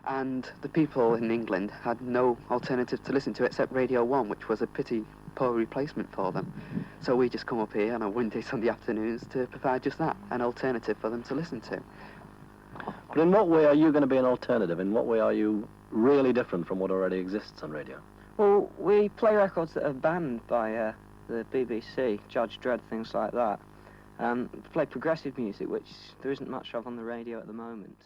And the people in England had no alternative to listen to except Radio 1, which was a pretty poor replacement for them. So we just come up here on a windy Sunday afternoons to provide just that, an alternative for them to listen to. But in what way are you going to be an alternative? In what way are you really different from what already exists on radio? Well, we play records that are banned by the BBC, Judge Dredd, things like that. Play progressive music, which there isn't much of on the radio at the moment.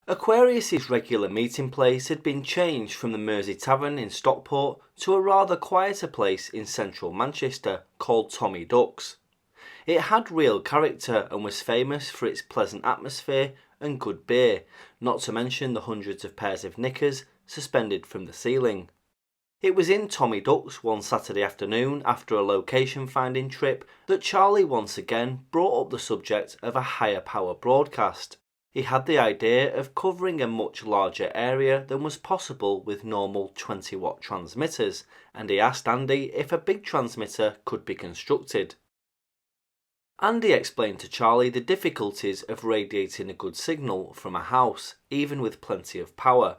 Aquarius's regular meeting place had been changed from the Mersey Tavern in Stockport to a rather quieter place in central Manchester called Tommy Duck's. It had real character and was famous for its pleasant atmosphere and good beer, not to mention the hundreds of pairs of knickers suspended from the ceiling. It was in Tommy Duck's one Saturday afternoon after a location finding trip that Charlie once again brought up the subject of a higher power broadcast. He had the idea of covering a much larger area than was possible with normal 20-watt transmitters, and he asked Andy if a big transmitter could be constructed. Andy explained to Charlie the difficulties of radiating a good signal from a house, even with plenty of power.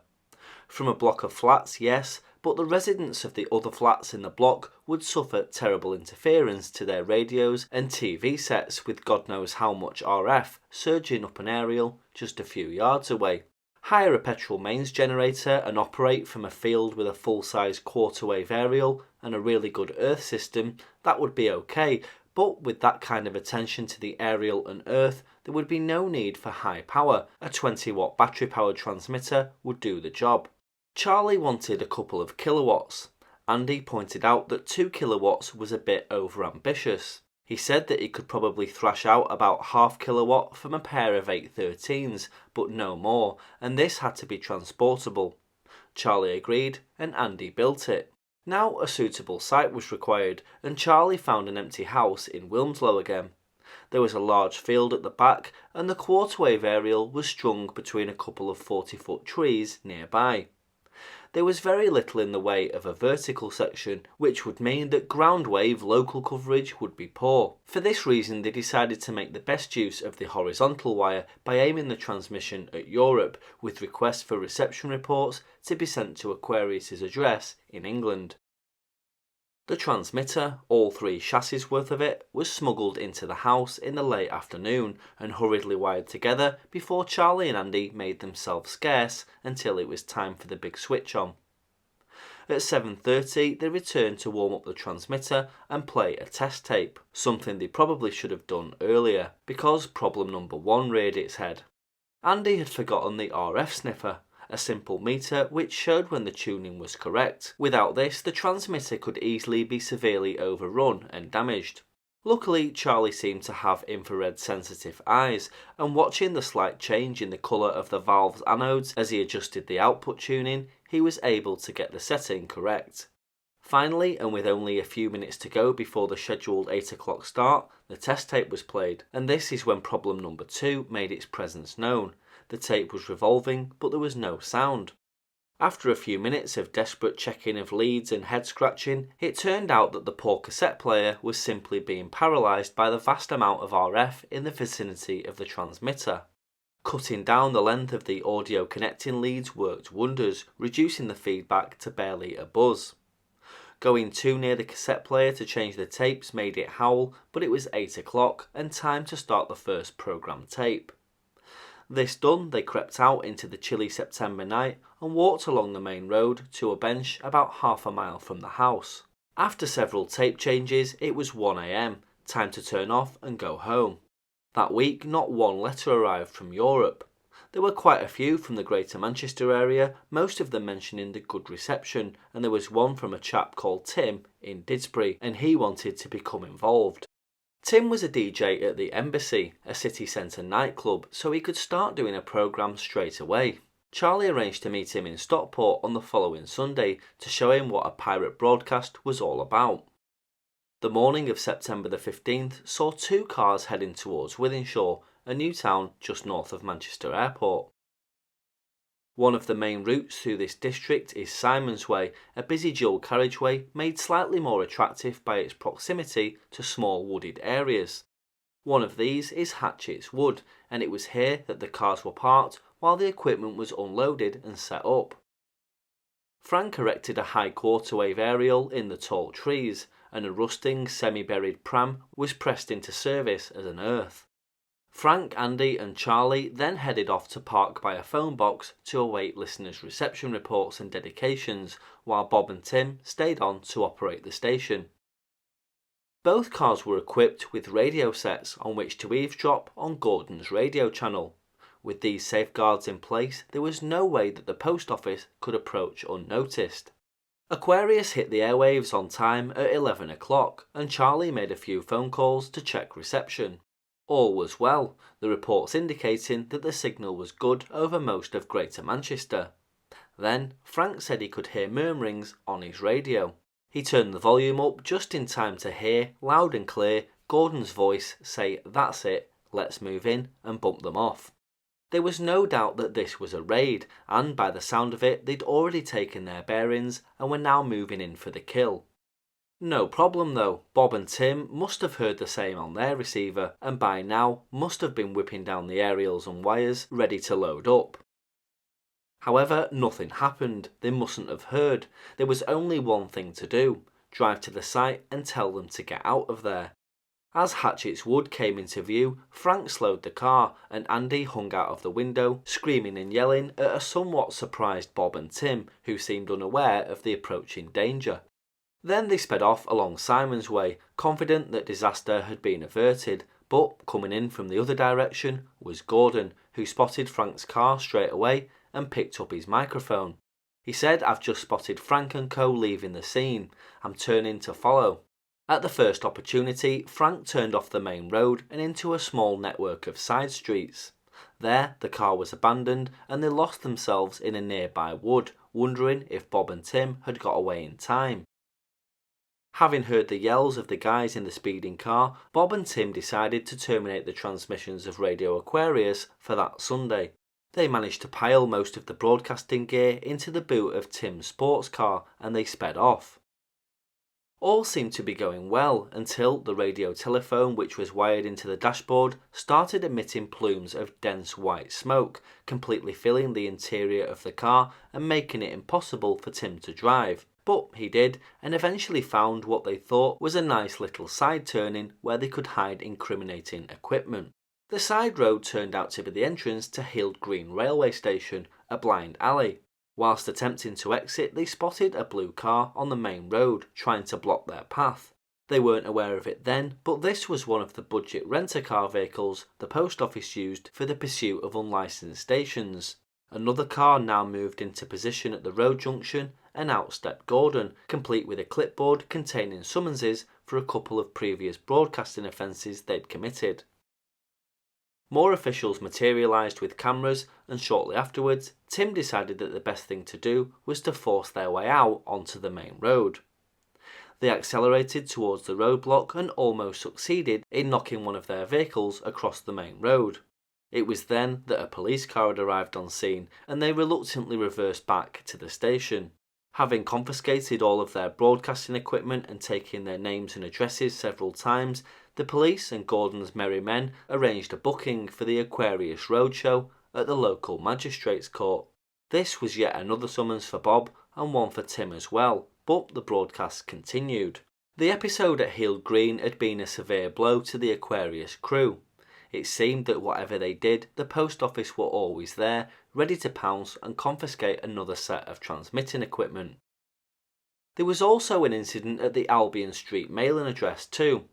From a block of flats, yes, but the residents of the other flats in the block would suffer terrible interference to their radios and TV sets with God knows how much RF surging up an aerial just a few yards away. Hire a petrol mains generator and operate from a field with a full-size quarter-wave aerial and a really good earth system, that would be okay, but with that kind of attention to the aerial and earth, there would be no need for high power. A 20-watt battery-powered transmitter would do the job. Charlie wanted a couple of kilowatts. Andy pointed out that 2 kilowatts was a bit over-ambitious. He said that he could probably thrash out about half kilowatt from a pair of 813s, but no more, and this had to be transportable. Charlie agreed, and Andy built it. Now a suitable site was required, and Charlie found an empty house in Wilmslow again. There was a large field at the back, and the quarter-wave aerial was strung between a couple of 40-foot trees nearby. There was very little in the way of a vertical section, which would mean that ground wave local coverage would be poor. For this reason, they decided to make the best use of the horizontal wire by aiming the transmission at Europe, with requests for reception reports to be sent to Aquarius's address in England. The transmitter, all 3 chassis worth of it, was smuggled into the house in the late afternoon and hurriedly wired together before Charlie and Andy made themselves scarce until it was time for the big switch on. At 7:30 they returned to warm up the transmitter and play a test tape, something they probably should have done earlier, because problem number 1 reared its head. Andy had forgotten the RF sniffer, a simple meter which showed when the tuning was correct. Without this, the transmitter could easily be severely overrun and damaged. Luckily, Charlie seemed to have infrared sensitive eyes, and watching the slight change in the colour of the valve's anodes as he adjusted the output tuning, he was able to get the setting correct. Finally, and with only a few minutes to go before the scheduled 8 o'clock start, the test tape was played, and this is when problem number 2 made its presence known. The tape was revolving, but there was no sound. After a few minutes of desperate checking of leads and head scratching, it turned out that the poor cassette player was simply being paralysed by the vast amount of RF in the vicinity of the transmitter. Cutting down the length of the audio connecting leads worked wonders, reducing the feedback to barely a buzz. Going too near the cassette player to change the tapes made it howl, but it was 8 o'clock and time to start the first programmed tape. This done, they crept out into the chilly September night and walked along the main road to a bench about half a mile from the house. After several tape changes, it was 1 a.m, time to turn off and go home. That week, not one letter arrived from Europe. There were quite a few from the Greater Manchester area, most of them mentioning the good reception, and there was one from a chap called Tim in Didsbury, and he wanted to become involved. Tim was a DJ at the Embassy, a city centre nightclub, so he could start doing a programme straight away. Charlie arranged to meet him in Stockport on the following Sunday to show him what a pirate broadcast was all about. The morning of September the 15th saw 2 cars heading towards Wythenshawe, a new town just north of Manchester Airport. One of the main routes through this district is Simon's Way, a busy dual carriageway made slightly more attractive by its proximity to small wooded areas. One of these is Hatchett's Wood, and it was here that the cars were parked while the equipment was unloaded and set up. Frank erected a high quarter-wave aerial in the tall trees, and a rusting, semi-buried pram was pressed into service as an earth. Frank, Andy and Charlie then headed off to park by a phone box to await listeners' reception reports and dedications, while Bob and Tim stayed on to operate the station. Both cars were equipped with radio sets on which to eavesdrop on Gordon's radio channel. With these safeguards in place, there was no way that the post office could approach unnoticed. Aquarius hit the airwaves on time at 11 o'clock, and Charlie made a few phone calls to check reception. All was well, the reports indicating that the signal was good over most of Greater Manchester. Then, Frank said he could hear murmurings on his radio. He turned the volume up just in time to hear, loud and clear, Gordon's voice say, "That's it, let's move in," and bump them off. There was no doubt that this was a raid, and by the sound of it, they'd already taken their bearings and were now moving in for the kill. No problem though, Bob and Tim must have heard the same on their receiver, and by now must have been whipping down the aerials and wires, ready to load up. However, nothing happened. They mustn't have heard. There was only one thing to do: drive to the site and tell them to get out of there. As Hatchett's Wood came into view, Frank slowed the car, and Andy hung out of the window, screaming and yelling at a somewhat surprised Bob and Tim, who seemed unaware of the approaching danger. Then they sped off along Simon's Way, confident that disaster had been averted, but coming in from the other direction was Gordon, who spotted Frank's car straight away and picked up his microphone. He said, "I've just spotted Frank and co leaving the scene. I'm turning to follow." At the first opportunity, Frank turned off the main road and into a small network of side streets. There, the car was abandoned and they lost themselves in a nearby wood, wondering if Bob and Tim had got away in time. Having heard the yells of the guys in the speeding car, Bob and Tim decided to terminate the transmissions of Radio Aquarius for that Sunday. They managed to pile most of the broadcasting gear into the boot of Tim's sports car and they sped off. All seemed to be going well until the radio telephone, which was wired into the dashboard, started emitting plumes of dense white smoke, completely filling the interior of the car and making it impossible for Tim to drive. But he did, and eventually found what they thought was a nice little side turning where they could hide incriminating equipment. The side road turned out to be the entrance to Hild Green railway station, a blind alley. Whilst attempting to exit, they spotted a blue car on the main road, trying to block their path. They weren't aware of it then, but this was one of the budget rent-a-car vehicles the post office used for the pursuit of unlicensed stations. Another car now moved into position at the road junction, and out stepped Gordon, complete with a clipboard containing summonses for a couple of previous broadcasting offences they'd committed. More officials materialised with cameras, and shortly afterwards, Tim decided that the best thing to do was to force their way out onto the main road. They accelerated towards the roadblock and almost succeeded in knocking one of their vehicles across the main road. It was then that a police car had arrived on scene, and they reluctantly reversed back to the station. Having confiscated all of their broadcasting equipment and taken their names and addresses several times, the police and Gordon's merry men arranged a booking for the Aquarius Roadshow at the local magistrates' court. This was yet another summons for Bob and one for Tim as well, but the broadcast continued. The episode at Hild Green had been a severe blow to the Aquarius crew. It seemed that whatever they did, the post office were always there, ready to pounce and confiscate another set of transmitting equipment. There was also an incident at the Albion Street mailing address too.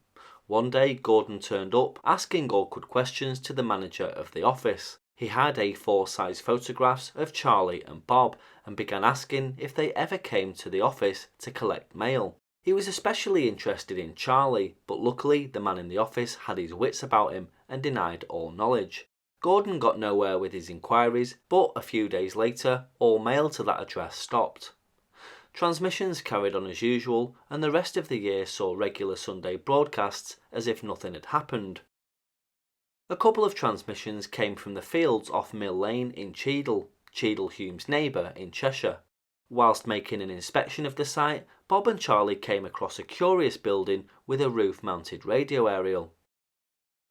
One day Gordon turned up, asking awkward questions to the manager of the office. He had A4 size photographs of Charlie and Bob and began asking if they ever came to the office to collect mail. He was especially interested in Charlie, but luckily the man in the office had his wits about him and denied all knowledge. Gordon got nowhere with his inquiries, but a few days later, all mail to that address stopped. Transmissions carried on as usual, and the rest of the year saw regular Sunday broadcasts as if nothing had happened. A couple of transmissions came from the fields off Mill Lane in Cheadle, Hume's neighbour in Cheshire. Whilst making an inspection of the site, Bob and Charlie came across a curious building with a roof-mounted radio aerial.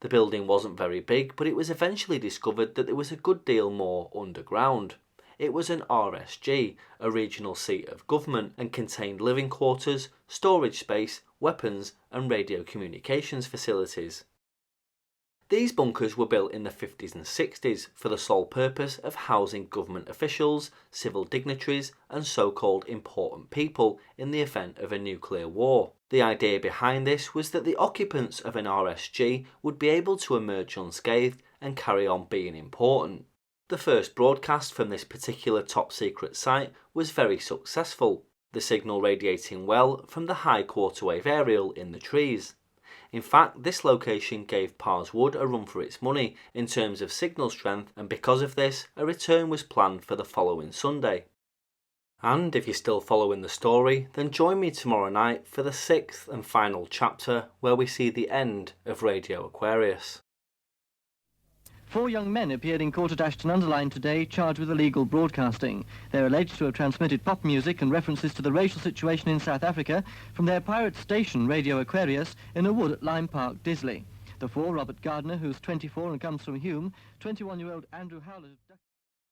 The building wasn't very big, but it was eventually discovered that there was a good deal more underground. It was an RSG, a regional seat of government, and contained living quarters, storage space, weapons and radio communications facilities. These bunkers were built in the 50s and 60s for the sole purpose of housing government officials, civil dignitaries and so-called important people in the event of a nuclear war. The idea behind this was that the occupants of an RSG would be able to emerge unscathed and carry on being important. The first broadcast from this particular top-secret site was very successful, the signal radiating well from the high quarter-wave aerial in the trees. In fact, this location gave Pars Wood a run for its money in terms of signal strength, and because of this, a return was planned for the following Sunday. And if you're still following the story, then join me tomorrow night for the 6th and final chapter, where we see the end of Radio Aquarius. 4 young men appeared in court at Ashton-under-Lyne today, charged with illegal broadcasting. They're alleged to have transmitted pop music and references to the racial situation in South Africa from their pirate station, Radio Aquarius, in a wood at Lyme Park, Disley. The 4, Robert Gardner, who's 24 and comes from Hume, 21-year-old Andrew Howlett...